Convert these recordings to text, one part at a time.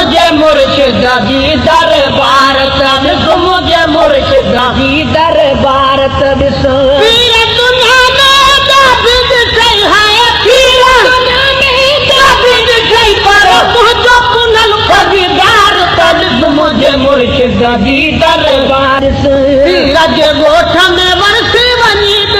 मुझे मुर्शिद जी दरबार तबिस मुझे मुर्शिद जी दरबार तबिस पीर दुनिया में दाबिद सही है पीर दुनिया में दाबिद सही पर मुझे पुनल खरीदार तबिस मुझे मुर्शिद जी दरबार पीर जे गोठ में वरसी वनीद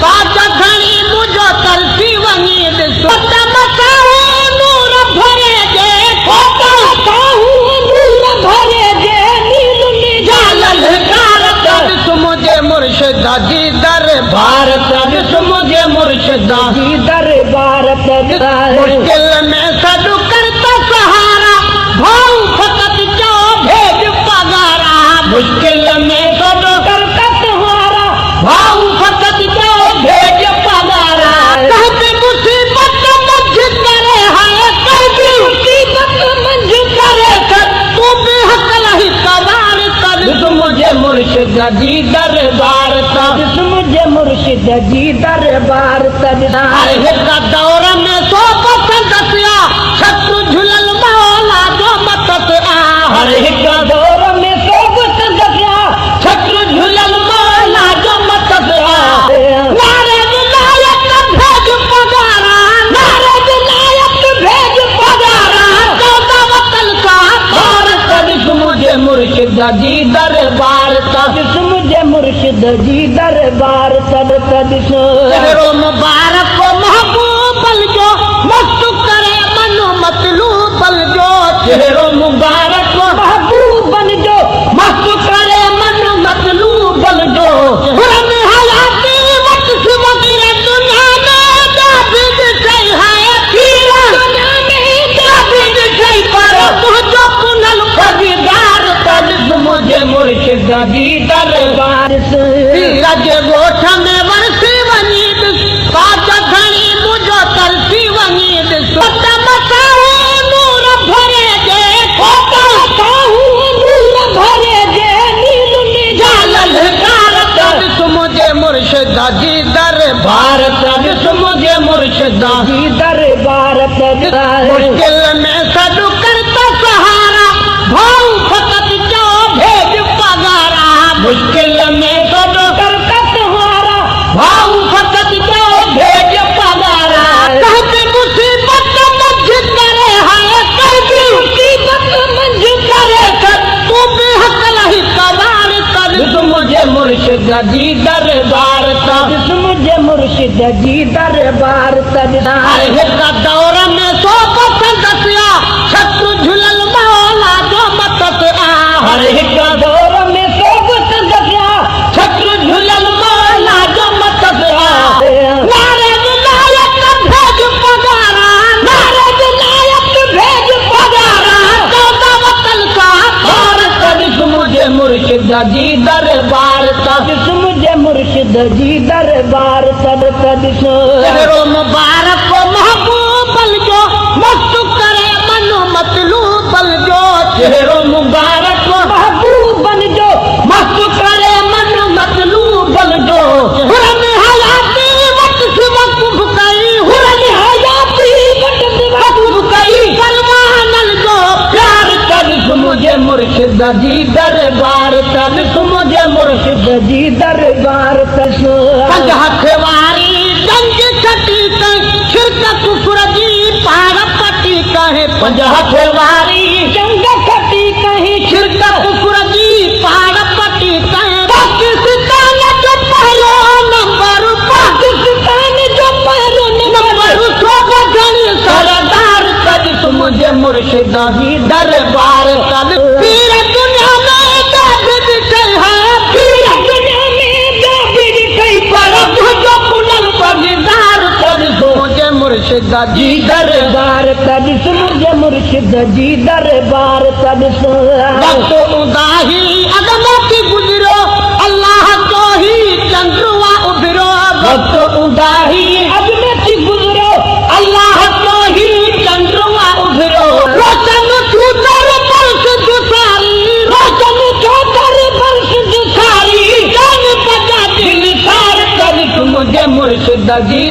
काट घणी मुझो तरसी वनीद सत मसाऊ नूर भरे जे कोटा काहू नूर भरे जे नील निजालल कारत तबिस मुझे मुर्शिद जी दरबार तबिस मुझे मुर्शिद जी दरबार तबिस मुश्किल में सदु करता सहारा भाऊ फकत जो भेज पगारा मुश्किल में सदु करता सहारा भाऊ फकत जो भेज पगारा कहते मुसीबत मंझ करे है कहते मुसीबत मंझ करे कर तू बेहक नहीं कवार तबिस मुझे मुर्शिद जी दरबार तबिस मुझे मुर्शिद जी दरबार तबिस हर दौर में सो पसंद दसिया शत्रु झुलल मौला जो मत आ हर एक दौर में सो पसंद दसिया शत्रु झुलल मौला जो मत आ नारे विलायत भेज पगारा नारे विलायत भेज पगारा चौदह वतन का और तबिस मुझे मुर्शिद जी दरबार तबिस मुझे मुर्शिद जी दरबार तबिस चेहरो मुबारक को महबूब बल जो मस्त करे मनो मतलूब बल जो चेहरो मुबारक को महबूब बन जो मस्त करे मनो मतलूब बल जो हुरम हयाती वक्त से वक्त दुनिया में दाबिद सही है पीर दुनिया में दाबिद सही पर मुझो पुनल खरीदार तबिस मुझे मुर्शिद जी दरबार पीर जे गोठ में वरसी वनीद काट घणी मुझो तरसी वनीद सत मसाऊ नूर भरे जे कोटा काहू नूर भरे जे नील निजालल कारत तबिस मुझे मुर्शिद जी दरबार तबिस मुझे मुर्शिद जी दरबार तबिस मुश्किल में सदु करता सहारा भाऊ फकत जो भेज पगारा मुश्किल में सदु करता सहारा भाऊ फकत जो भेज पगारा कहते मुसीबत मंझ करे है कहते मुसीबत मंझ करे कर तू बेहक नहीं कवार तबिस मुझे मुर्शिद जी दरबार तबिस मुझे मुर्शिद जी दरबार तबिस हर दौर में सो पसंद दसिया शत्रु झुलल मौला जो मत आ हर एक दौर में सो पसंद दसिया शत्रु झुलल मौला जो मत आ नारे विलायत भेज पगारा नारे विलायत भेज पगारा चौदह वतन का और तबिस मुझे मुर्शिद जी दरबार तबिस मुझे मुर्शिद जी दरबार तबिस चेहरो मुबारक को महबूब बल जो मस्त करे मनो मतलूब बल जो चेहरो मुबारक को महबूब बन जो मस्त करे मनो मतलूब बल जो हुरम हयाती वक्त से वक्त भुकाई हुरम हयाती वक्त से वक्त भुकाई परवानल जो प्यार तबिस मुझे मुर्शिद जी दरबार तबिस मुझे मुर्शिद जी दरबार तबिस पंज हथवारी गंज छटी शिरकत कुफर जी पार पटी कहे पंज हथवारी गंज छटी कहीं शिरकत कुफर जी पार पटी कहे पाकिस्तान जो पहलो नंबर पाकिस्तान जो पहलो नंबर सोबा घनी सरदार तबिस मुझे मुर्शिद जी दरबार तबिस पीर दुनिया में दाबिद सही है पीर दुनिया में दाबिद सही पर मुझो पुनल खरीदार तबिस मुझे मुर्शिद जी दरबार तबिस मुझे मुर्शिद जी दरबार तबिस वक्त उदाही अदमों की गुजरो अल्लाह को ही चंद्रुआ उभरो वक्त उदाही अदमों की गुजरो अल्लाह को ही चंद्रुआ उभरो रोशन छूतर बरस दुसारी रोशन छूतर बरस दुसारी जान पता दिल सार तबिस मुझे मुर्शिद जी